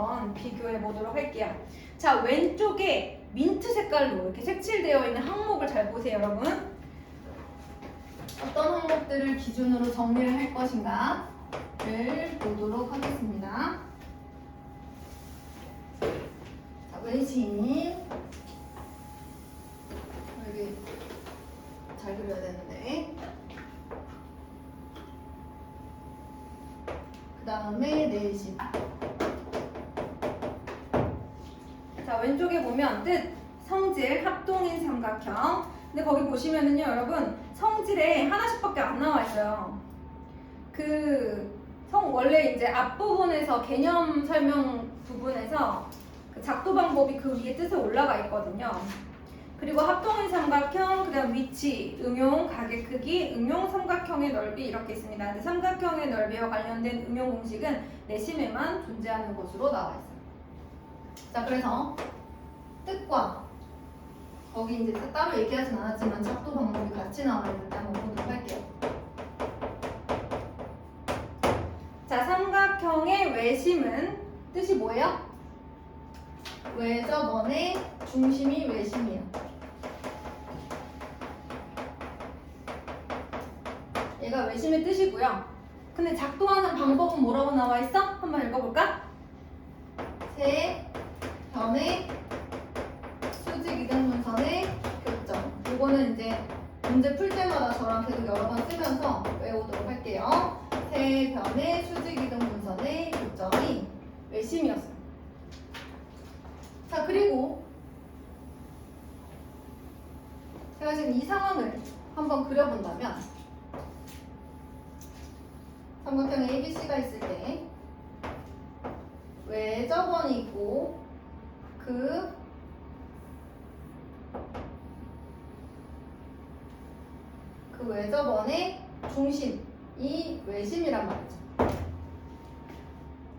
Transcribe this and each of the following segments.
한번 비교해 보도록 할게요. 자, 왼쪽에 민트 색깔로 이렇게 색칠되어 있는 항목을 잘 보세요, 여러분. 어떤 항목들을 기준으로 정리를 할 것인가를 보도록 하겠습니다. 자, 외심. 여기 잘 그려야 되는데. 그 다음에 내심. 자, 왼쪽에 보면 뜻, 성질, 합동인 삼각형. 근데 거기 보시면은요, 여러분, 성질에 하나씩밖에 안 나와 있어요. 원래 이제 앞부분에서 개념 설명 부분에서 그 작도 방법이 그 위에 뜻에 올라가 있거든요. 그리고 합동인 삼각형, 그 다음 위치, 응용, 가계 크기, 응용 삼각형의 넓이 이렇게 있습니다. 근데 삼각형의 넓이와 관련된 응용 공식은 내심에만 존재하는 것으로 나와 있어요. 자, 그래서 뜻과 거기 이제 따로 얘기하진 않았지만 작도 방법이 같이 나와 있는데 한번 보도록 할게요. 자, 삼각형의 외심은 뜻이 뭐예요? 외접원의 중심이 외심이에요. 얘가 외심의 뜻이고요. 근데 작동하는 방법은 뭐라고 나와 있어? 한번 읽어볼까? 세 변의 수직 이등분선의 교점. 이거는 이제 문제 풀 때마다 저랑 계속 여러 번 쓰면서 외우도록 할게요. 세 변의 수직 이등분선의 교점이 외심이었어요. 자, 그리고 제가 지금 이 상황을 한번 그려본다면 삼각형 ABC가 있을 때 외접원이 있고 그 외접원의 중심이 외심이란 말이죠.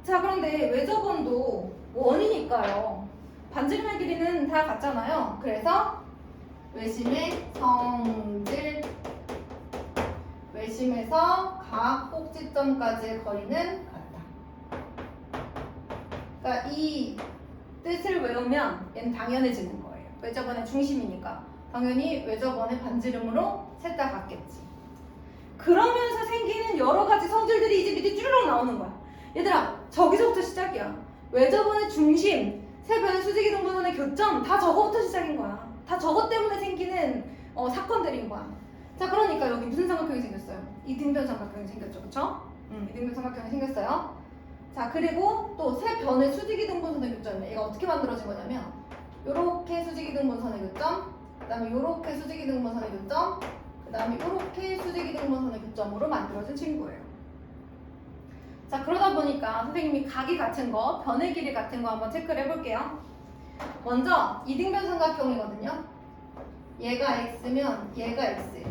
자, 그런데 외접원도 원이니까요. 반지름의 길이는 다 같잖아요. 그래서 외심의 성질, 외심에서 각 꼭지점까지의 거리는 같다. 그러니까 이 뜻을 외우면 얘는 당연해지는 거예요. 외접원의 중심이니까 당연히 외접원의 반지름으로 셋 다 같겠지. 그러면서 생기는 여러 가지 성질들이 이제 밑에 쭈르륵 나오는 거야. 얘들아, 저기서부터 시작이야. 외접원의 중심, 세 변의 수직 이등분선의 교점, 다 저거부터 시작인 거야. 다 저것 때문에 생기는 사건들인 거야. 자, 그러니까 여기 무슨 삼각형이 생겼어요? 이등변 삼각형이 생겼죠, 그쵸? 이등변 삼각형이 생겼어요. 자, 그리고 또 세 변의 수직 이등분선의 교점이에요. 얘가 어떻게 만들어진 거냐면 요렇게 수직 이등분선의 교점, 그 다음에 요렇게 수직 이등분선의 교점, 그 다음에 요렇게 수직 이등분선의 교점으로 만들어진 친구예요. 자, 그러다 보니까 선생님이 각이 같은 거, 변의 길이 같은 거 한번 체크를 해볼게요. 먼저 이등변 삼각형이거든요. 얘가 x면 얘가 x예요.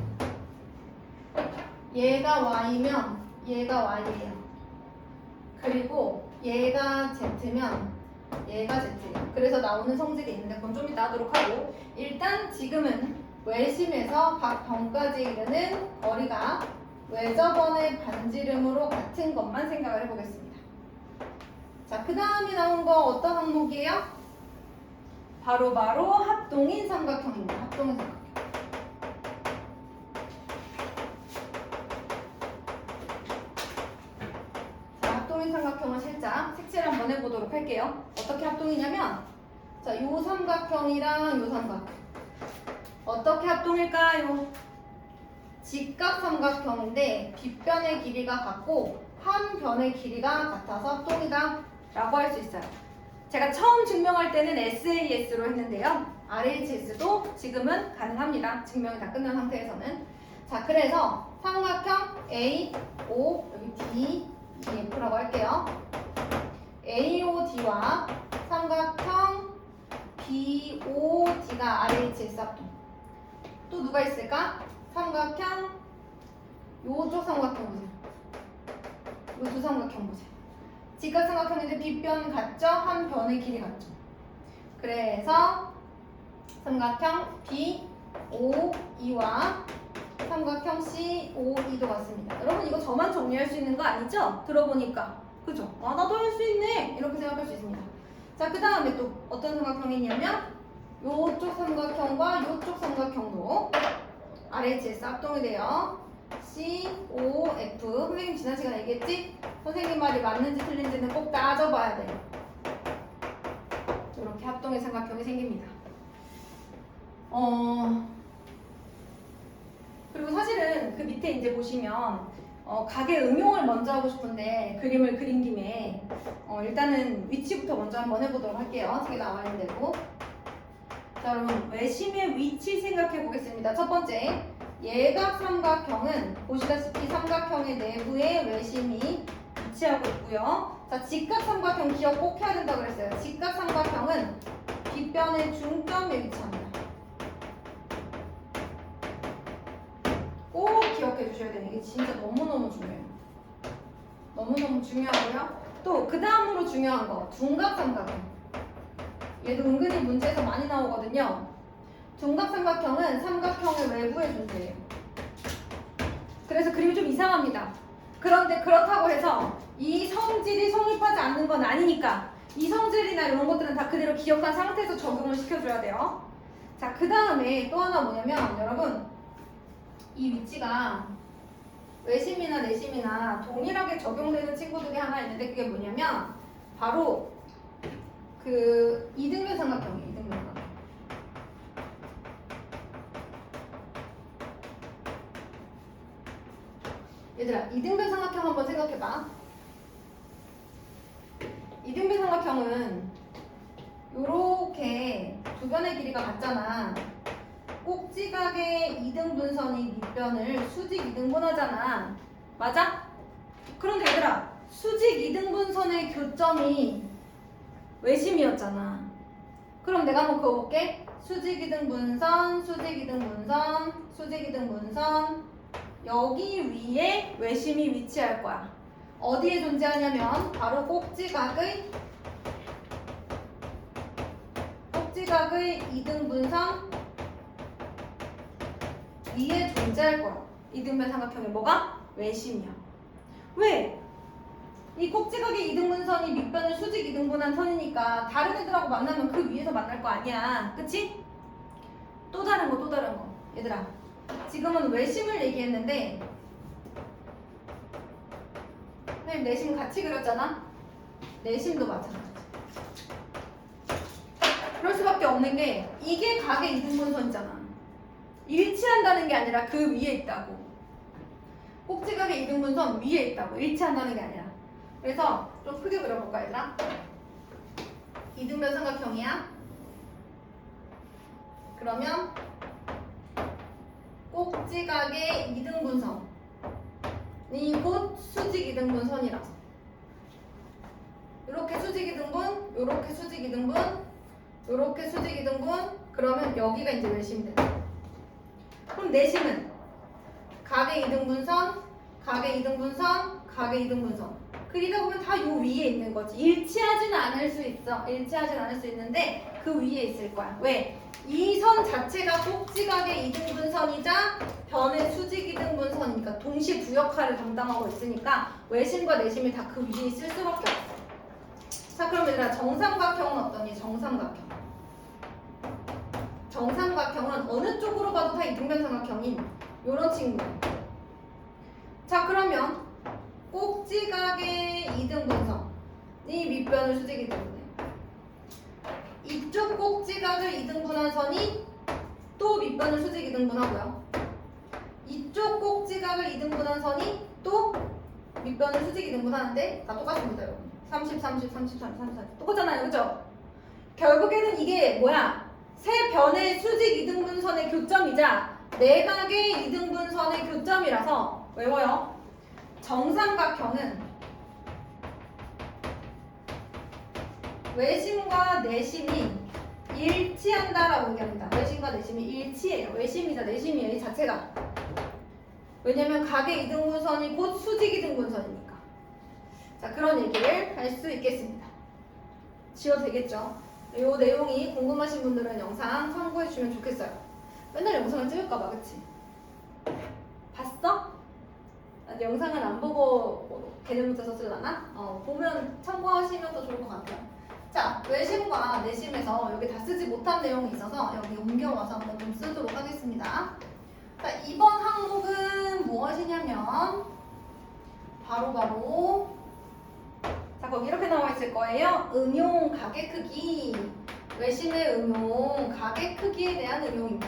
얘가 y면 얘가 y예요. 그리고 얘가 z면 얘가 z예요. 그래서 나오는 성질이 있는데 그건 좀 이따 하도록 하고, 일단 지금은 외심에서 각 변까지 이르는 거리가 외접원의 반지름으로 같은 것만 생각을 해보겠습니다. 자, 그 다음에 나온 거 어떤 항목이에요? 바로 합동인 삼각형입니다. 합동인 삼각형. 자, 합동인 삼각형을 살짝 색칠 한번 해보도록 할게요. 어떻게 합동이냐면, 자, 요 삼각형이랑 요 삼각형 어떻게 합동일까요? 직각 삼각형인데 빗변의 길이가 같고 한 변의 길이가 같아서 합동이다 라고 할 수 있어요. 제가 처음 증명할 때는 SAS로 했는데요. RHS도 지금은 가능합니다. 증명이 다 끝난 상태에서는. 자, 그래서 삼각형 A, O, 여기 D, E, F라고 할게요. AOD와 삼각형 BOD가 RHS 합동. 또 누가 있을까? 삼각형 요쪽 삼각형 보세요. 요 두 삼각형 보세요. 직각 삼각형인데 빗변 같죠? 한 변의 길이 같죠? 그래서 삼각형 BOE와 삼각형 COE도 같습니다. 여러분 이거 저만 정리할 수 있는 거 아니죠? 들어보니까. 그죠? 아, 나도 할 수 있네. 이렇게 생각할 수 있어요. 있습니다. 자, 그 다음에 또 어떤 삼각형이 있냐면 요쪽 삼각형과 요쪽 삼각형도 RHS 합동이 돼요. COF. 선생님 지난 시간에 얘기했지? 선생님 말이 맞는지 틀린지는 꼭 따져봐야 돼요. 이렇게 합동의 삼각형이 생깁니다. 그리고 사실은 그 밑에 이제 보시면 각의 응용을 먼저 하고 싶은데 그림을 그린 김에 일단은 위치부터 먼저 한번 해보도록 할게요. 어떻게 나와 있는 대로. 자, 여러분 외심의 위치 생각해 보겠습니다. 첫 번째, 예각 삼각형은 보시다시피 삼각형의 내부에 외심이 위치하고 있고요. 자, 직각 삼각형 기억 꼭 해야 된다고 그랬어요. 직각 삼각형은 빗변의 중점에 위치합니다. 꼭 기억해 주셔야 돼요. 이게 진짜 너무너무 중요해요. 너무너무 중요하고요. 또 그 다음으로 중요한 거, 둔각 삼각형. 얘도 은근히 문제에서 많이 나오거든요. 둔각 삼각형은 삼각형의 외부에 존재해요. 그래서 그림이 좀 이상합니다. 그런데 그렇다고 해서 이 성질이 성립하지 않는 건 아니니까 이 성질이나 이런 것들은 다 그대로 기억한 상태에서 적용을 시켜줘야 돼요. 자, 그 다음에 또 하나 뭐냐면 여러분 이 위치가 외심이나 내심이나 동일하게 적용되는 친구들이 하나 있는데 그게 뭐냐면 바로 그 이등변 삼각형이에요. 이등변 삼각형. 얘들아, 이등변 삼각형 한번 생각해봐. 이등변 삼각형은 요렇게 두 변의 길이가 같잖아. 꼭지각의 이등분선이 밑변을 수직 이등분하잖아. 맞아? 그런데 얘들아, 수직 이등분선의 교점이 외심이었잖아. 그럼 내가 한번 그어볼게. 수직 이등분선, 수직 이등분선, 수직 이등분선. 여기 위에 외심이 위치할 거야. 어디에 존재하냐면 바로 꼭지각의 이등분선 위에 존재할 거야. 이등변 삼각형에 뭐가? 외심이야. 왜? 이 꼭지각의 이등분선이 밑변을 수직 이등분한 선이니까 다른 애들하고 만나면 그 위에서 만날 거 아니야. 그치? 또 다른 거. 얘들아, 지금은 외심을 얘기했는데 선생님 내심 같이 그렸잖아? 내심도 마찬가지. 그럴 수밖에 없는 게 이게 각의 이등분선이잖아. 일치한다는 게 아니라 그 위에 있다고. 꼭지각의 이등분선 위에 있다고. 일치한다는 게 아니라. 그래서 좀 크게 그려볼까 얘들아? 이등변 삼각형이야. 그러면 꼭지각의 이등분선이 곧 수직 이등분선이라서 이렇게 수직 이등분, 요렇게 수직 이등분, 요렇게 수직 이등분. 그러면 여기가 이제 외심이 된다. 그럼 내심은 각의 이등분선, 각의 이등분선, 각의 이등분선. 그리다 보면 다 요 위에 있는 거지. 일치하진 않을 수 있어. 일치하진 않을 수 있는데 그 위에 있을 거야. 왜? 이 선 자체가 꼭지각의 이등분선이자 변의 수직 이등분선이니까 동시에 두 역할을 담당하고 있으니까 외심과 내심이 다 그 위에 있을 수밖에 없어. 자, 그럼 얘들아 정삼각형은 어떠니? 정삼각형은 어느 쪽으로 봐도 다 이등변 삼각형인 요런 친구예요. 자, 그러면 꼭지각의 이등분선이 밑변을 수직 이등분해. 이쪽 꼭지각을 이등분한 선이 또 밑변을 수직 이등분하고요. 이쪽 꼭지각을 이등분한 선이 또 밑변을 수직 이등분하는데 다 똑같습니다, 여러분. 30, 30, 30, 30, 30 똑같잖아요, 그죠? 결국에는 이게 뭐야? 세 변의 수직 이등분선의 교점이자 내각의 이등분선의 교점이라서 외워요. 정삼각형은 외심과 내심이 일치한다라고 얘기합니다. 외심과 내심이 일치해요. 외심이자 내심이에요, 이 자체가. 왜냐면 각의 이등분선이 곧 수직 이등분선이니까. 자, 그런 얘기를 할 수 있겠습니다. 지워도 되겠죠? 이 내용이 궁금하신 분들은 영상 참고해 주시면 좋겠어요. 맨날 영상을 찍을까봐, 그치? 봤어? 영상을 안 보고 개념 문자 썼을라나? 보면 참고하시면 더 좋을 것 같아요. 자, 외심과 내심에서 여기 다 쓰지 못한 내용이 있어서 여기 옮겨와서 한번 좀 쓰도록 하겠습니다. 자, 이번 항목은 무엇이냐면 바로 자, 거기 이렇게 나와 있을 거예요. 응용 가계 크기. 외심의 응용 가계 크기에 대한 응용입니다.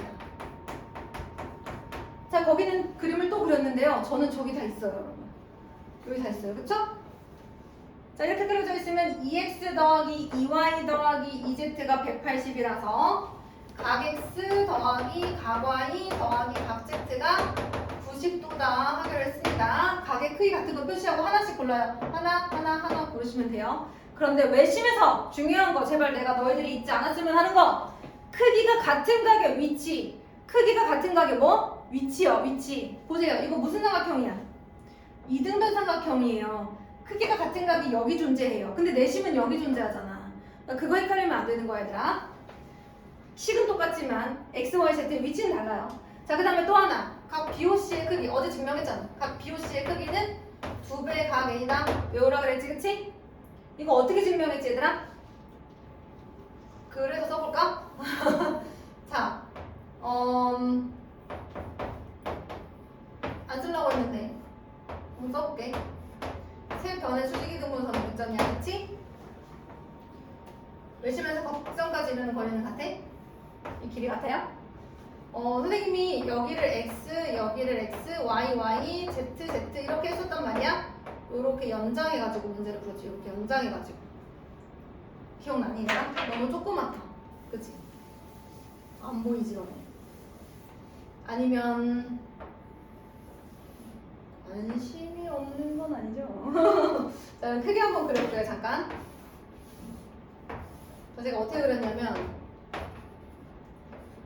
자, 거기는 그림을 또 그렸는데요. 저는 저기 다 있어요, 여러분. 여기 다 있어요. 그쵸? 자, 이렇게 그려져 있으면 2x 더하기 2y 더하기 2z가 180이라서 각 x 더하기 각 y 더하기 각 z가 90도다 하기로 했습니다. 각의 크기 같은 거 표시하고 하나씩 골라요. 하나 고르시면 돼요. 그런데 외심에서 중요한 거, 제발 내가 너희들이 잊지 않았으면 하는 거, 크기가 같은 각의 위치. 크기가 같은 각의 뭐? 위치요, 위치. 보세요. 이거 무슨 삼각형이야? 이등변 삼각형이에요. 크기가 같은 각이 여기 존재해요. 근데 내심은 여기 존재하잖아. 그러니까 그거 헷갈리면 안 되는 거야, 얘들아. 식은 똑같지만 x, y, z 위치는 달라요. 자, 그 다음에 또 하나. 각 BOC의 크기. 어제 증명했잖아. 각 BOC의 크기는 2배 각 A당 외우라 그랬지, 그치? 이거 어떻게 증명했지, 얘들아? 그래서 써볼까? 자, 안 쓰려고 했는데 한번 써볼게. 세 변의 수직이등분선의 교점이야, 그치? 외심에서 곡선까지 이르는 거리는 같아? 이 길이 같아요? 선생님이 여기를 x, 여기를 x, y, y, z, z 이렇게 했었단 말이야? 요렇게 연장해가지고 문제를 풀었지. 이렇게 연장해가지고. 기억나니? 얘들아? 너무 조그맣다. 그치? 안 보이지, 너네? 아니면 관심이 없는 건 아니죠? 자, 크게 한번 그려볼게요, 잠깐. 자, 제가 어떻게 그렸냐면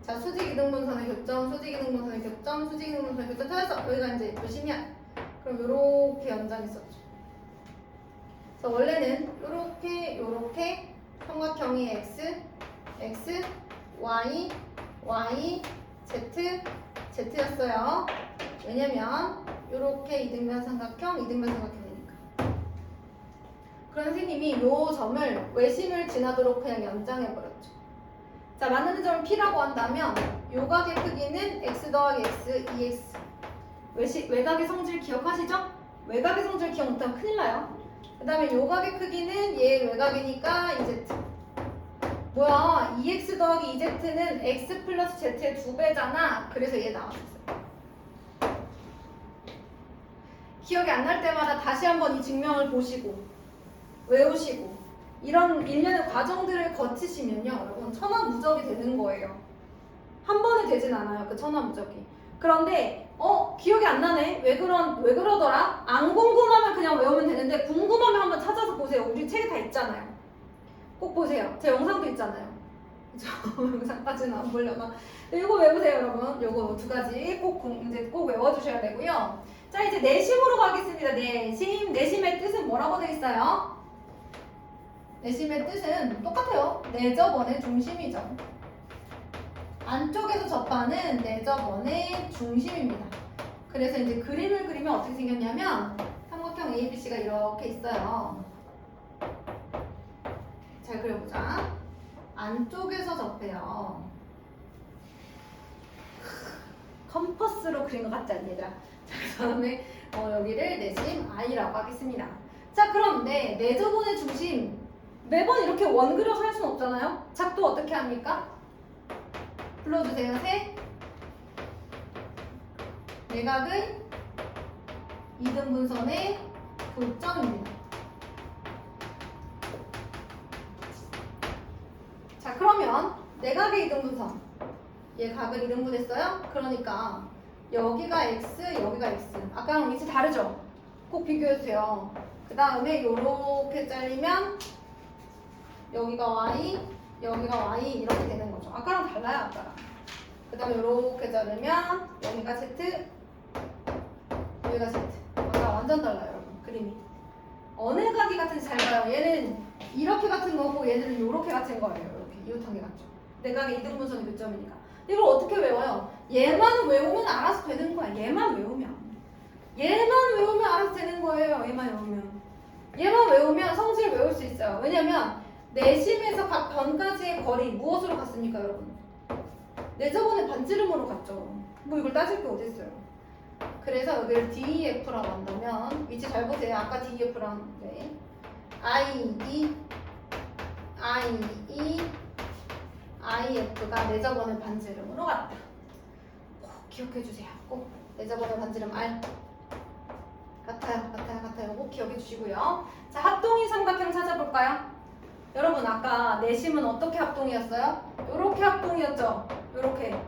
자, 수직이등분선의 교점, 수직이등분선의 교점, 수직이등분선의 교점 찾았어. 여기가 이제 몇심이야? 그럼 요렇게 연장했었죠. 그래서 원래는 요렇게 삼각형이 x, x, y, y, z, z였어요. 왜냐면 요렇게 이등변 삼각형이니까. 그런 선생님이 요 점을 외심을 지나도록 그냥 연장해버렸죠. 자, 맞는 점을 P라고 한다면 요 각의 크기는 x 더하기 x, 2x. 외각의 성질 기억하시죠? 외각의 성질 기억 못하면 큰일 나요. 그 다음에 요 각의 크기는 얘 외각이니까 2z. 뭐야, 2x 더하기 2z는 x 플러스 z의 2배잖아. 그래서 얘 나왔었어요. 기억이 안 날 때마다 다시 한번 이 증명을 보시고 외우시고 이런 일련의 과정들을 거치시면요, 여러분 천하무적이 되는 거예요. 한 번에 되진 않아요, 그 천하무적이. 그런데 기억이 안 나네. 왜 그러더라? 안 궁금하면 그냥 외우면 되는데 궁금하면 한번 찾아서 보세요. 우리 책에 다 있잖아요. 꼭 보세요. 제 영상도 있잖아요. 저 영상까지는 안 보려나. 이거 외우세요, 여러분. 요거 두 가지 꼭 외워주셔야 되고요. 자, 이제 내심으로 가겠습니다. 내심의 뜻은 뭐라고 되어 있어요? 내심의 뜻은 똑같아요. 내접원의 중심이죠. 안쪽에서 접하는 내접원의 중심입니다. 그래서 이제 그림을 그리면 어떻게 생겼냐면 삼각형 ABC가 이렇게 있어요. 잘 그려보자. 안쪽에서 접해요. 컴퍼스로 그린 것 같지 않니, 얘들아? 자, 그 다음에 여기를 내심 I라고 하겠습니다. 자, 그런데 내접원의 중심 매번 이렇게 원 그려서 할 수는 없잖아요. 작도 어떻게 합니까? 불러주세요. 내각의 이등분선의 교점입니다. 자, 그러면 내각의 이등분선, 얘 각을 이등분했어요? 그러니까 여기가 x, 여기가 x. 아까랑 위치 다르죠? 꼭 비교해주세요. 그 다음에 요렇게 잘리면 여기가 y, 여기가 y 이렇게 되는 거죠. 아까랑 달라요, 아까랑. 그 다음에 이렇게 자르면 여기가 z, 여기가 z. 아까 완전 달라요, 여러분. 그림이. 어느 각이 같은지 잘 봐요. 얘는 이렇게 같은 거고 얘는 이렇게 같은 거예요. 이렇게 이웃하게 같죠. 내각의 이등분선의 교점이니까. 이걸 어떻게 외워요? 얘만 외우면 알아서 되는 거야. 얘만 외우면 알아서 되는 거예요. 얘만 외우면 성질 외울 수 있어요. 왜냐면 내심에서 각 변까지의 거리 무엇으로 갔습니까, 여러분? 네, 저번에 반지름으로 갔죠. 뭐 이걸 따질 게 어딨어요. 그래서 여기를 DEF라고 한다면 위치 잘 보세요. 아까 DEF라는데 ID, IE, IF가 네 저번의 반지름으로 갔다. 꼭 기억해 주세요. 꼭 네 저번의 반지름 R 같아요. 꼭 기억해 주시고요. 자, 합동인 삼각형 찾아볼까요? 여러분 아까 내심은 어떻게 합동이었어요? 요렇게 합동이었죠? 요렇게.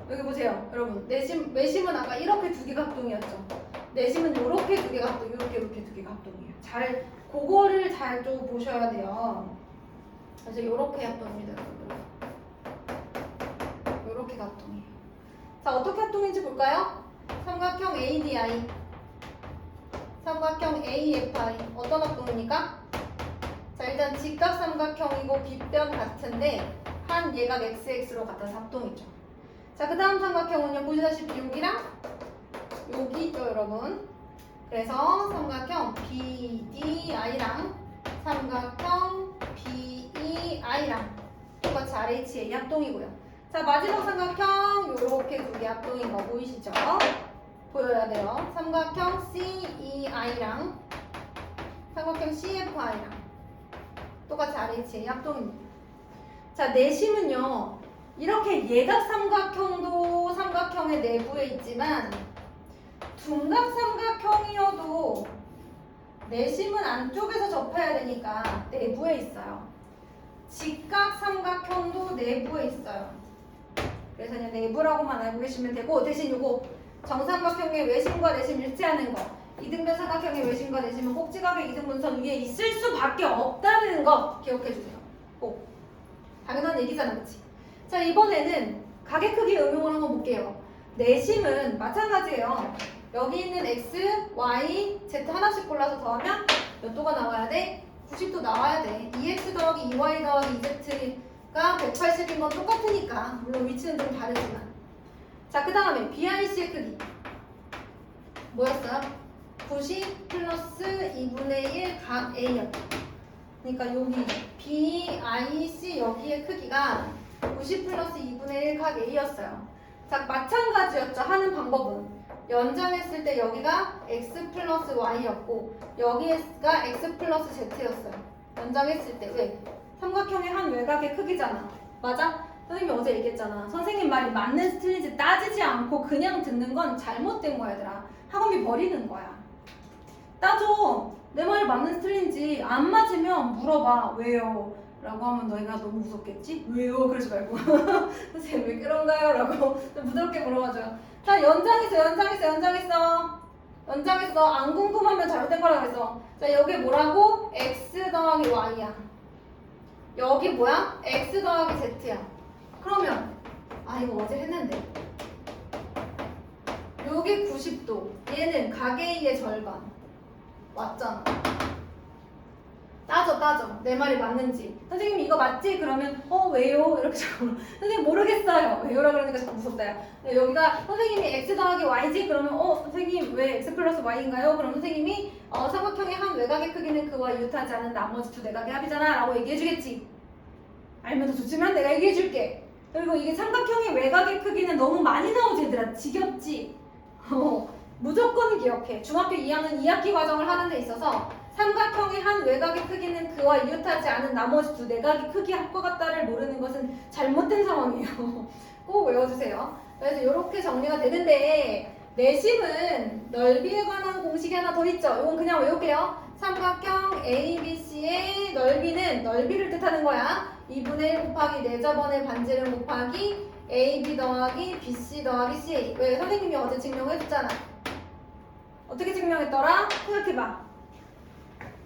여기 보세요. 여러분 외심은 아까 이렇게 두 개가 합동이었죠? 내심은 요렇게 두 개가 합동, 요렇게 두 개가 합동이에요. 잘 그거를 잘 좀 보셔야 돼요. 그래서 요렇게 합동입니다. 요렇게 합동이에요. 자, 어떻게 합동인지 볼까요? 삼각형 ADI, 삼각형 AFI 어떤 합동입니까? 자, 일단 직각삼각형이고 빗변 같은데 한 예각 XX로 같아서 합동이죠. 자, 그 다음 삼각형은요, 보시다시피 여기랑 여기 있죠, 여러분. 그래서 삼각형 BDI랑 삼각형 BEI랑 똑같이 RHA 합동이고요. 자, 마지막 삼각형 요렇게 두 개 합동인 거 보이시죠? 보여야 돼요. 삼각형 CEI랑 삼각형 CFI랑 똑같이 RHA 합동입니다. 자, 내심은요, 이렇게 예각 삼각형도 삼각형의 내부에 있지만 둔각 삼각형이어도 내심은 안쪽에서 접해야 되니까 내부에 있어요. 직각 삼각형도 내부에 있어요. 그래서 그냥 내부라고만 알고 계시면 되고, 대신 요거 정삼각형의 외심과 내심 일치하는 거, 이등변 삼각형의 외심과 내심은 꼭지각의 이등분선 위에 있을 수밖에 없다는 거 기억해 주세요. 꼭. 당연한 얘기잖아, 그치? 자, 이번에는 가계 크기 응용을 한번 볼게요. 내심은 마찬가지예요. 여기 있는 x, y, z 하나씩 골라서 더하면 몇 도가 나와야 돼? 90도 나와야 돼. 2x 더하기 2y 더하기 2z가 180인 건 똑같으니까. 물론 위치는 좀 다르지만. 자, 그 다음에 BIC의 크기 뭐였어요? 90 플러스 2분의 1 각 A였다. 그러니까 여기 BIC 여기의 크기가 90 플러스 2분의 1 각 A였어요. 자, 마찬가지였죠. 하는 방법은 연장했을 때 여기가 X 플러스 Y였고 여기가 X 플러스 Z였어요. 연장했을 때 왜? 삼각형의 한 외곽의 크기잖아. 맞아? 선생님이 어제 얘기했잖아. 선생님 말이 맞는지 틀린지 따지지 않고 그냥 듣는 건 잘못된 거야, 얘들아. 학원비 버리는 거야. 따져. 내 말이 맞는지 틀린지 안 맞으면 물어봐. 왜요? 라고 하면 너희가 너무 무섭겠지? 왜요? 그러지 말고 선생님 왜 그런가요? 라고 좀 부드럽게 물어봐줘요. 자, 연장했어. 안 궁금하면 잘못된 거라고 그랬어. 자, 여기 뭐라고? x 더하기 y야. 여기 뭐야? x 더하기 z야. 그러면 이거 어제 했는데 여기 90도, 얘는 가계의 절반 맞잖아. 따져. 내 말이 맞는지. 선생님 이거 맞지? 그러면 왜요? 이렇게 자꾸 선생님 모르겠어요. 왜요라 그러니까 자꾸 무섭다. 여기가 선생님이 x 더하기 y지? 그러면 선생님 왜 x 플러스 y인가요? 그럼 선생님이 삼각형의 한 외곽의 크기는 그와 이웃하지 않은 나머지 두 내각의 합이잖아 라고 얘기해주겠지. 알면 더 좋지만 내가 얘기해줄게. 그리고 이게 삼각형의 외곽의 크기는 너무 많이 나오지 얘들아. 지겹지? 무조건 기억해. 중학교 2학년 2학기 과정을 하는 데 있어서 삼각형의 한 외곽의 크기는 그와 이웃하지 않은 나머지 두 내각의 크기 합과 같다를 모르는 것은 잘못된 상황이에요. 꼭 외워주세요. 그래서 이렇게 정리가 되는데 내심은 넓이에 관한 공식이 하나 더 있죠. 이건 그냥 외울게요. 삼각형 ABC의 넓이는 넓이를 뜻하는 거야. 2분의 1 곱하기 4저번의 반지름 곱하기 AB 더하기 BC 더하기 CA. 왜? 선생님이 어제 증명해줬잖아. 어떻게 증명했더라? 생각해봐.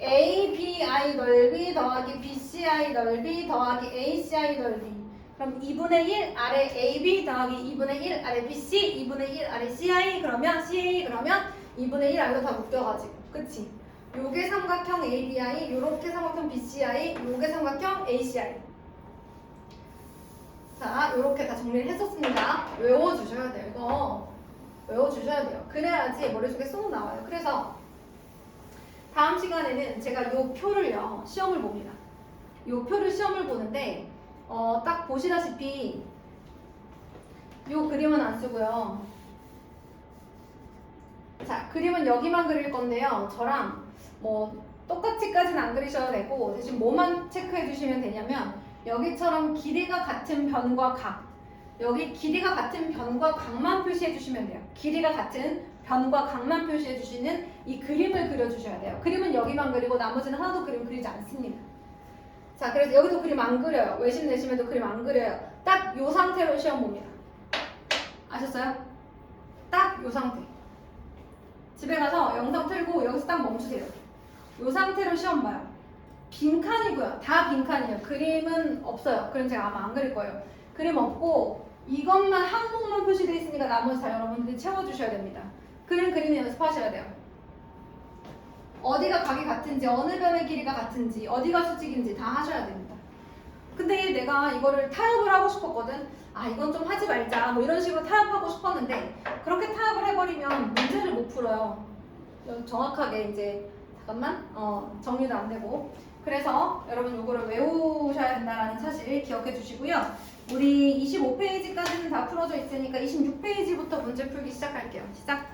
ABI 넓이 더하기 BCI 넓이 더하기 ACI 넓이. 그럼 2분의 1 아래 AB 더하기 2분의 1 아래 BC 2분의 1 아래 CI 그러면 CA 그러면 2분의 1 아래로 다 묶여가지고. 그치? 요게 삼각형 ABI, 요렇게 삼각형 BCI, 요게 삼각형 ACI. 자, 요렇게 다 정리를 했었습니다. 외워주셔야 돼요. 이거 외워주셔야 돼요. 그래야지 머릿속에 쏙 나와요. 그래서 다음 시간에는 제가 요 표를요, 시험을 봅니다. 요 표를 시험을 보는데 딱 보시다시피 요 그림은 안 쓰고요. 자, 그림은 여기만 그릴 건데요. 저랑 뭐 똑같이까지는 안 그리셔도 되고 대신 뭐만 체크해 주시면 되냐면 여기처럼 길이가 같은 변과 각, 여기 길이가 같은 변과 각만 표시해 주시면 돼요. 길이가 같은 변과 각만 표시해 주시는 이 그림을 그려 주셔야 돼요. 그림은 여기만 그리고 나머지는 하나도 그림 그리지 않습니다. 자, 그래서 여기도 그림 안 그려요. 외심 내심에도 그림 안 그려요. 딱 요 상태로 시험 봅니다. 아셨어요? 딱 요 상태. 집에 가서 영상 틀고 여기서 딱 멈추세요. 요 상태로 시험 봐요. 빈칸이고요. 다 빈칸이에요. 그림은 없어요. 그럼 제가 아마 안 그릴 거예요. 그림 없고 이것만 항목만 표시되어 있으니까 나머지 다 여러분들이 채워주셔야 됩니다. 그림 그리는 연습하셔야 돼요. 어디가 각이 같은지, 어느 변의 길이가 같은지, 어디가 수직인지 다 하셔야 됩니다. 근데 내가 이거를 타협을 하고 싶었거든. 아, 이건 좀 하지 말자. 뭐 이런 식으로 타협하고 싶었는데 그렇게 타협을 해버리면 문제를 못 풀어요. 정확하게 이제 잠깐만 정리도 안 되고. 그래서 여러분 요거를 외우셔야 된다는 사실 기억해 주시고요. 우리 25페이지까지는 다 풀어져 있으니까 26페이지부터 문제 풀기 시작할게요. 시작.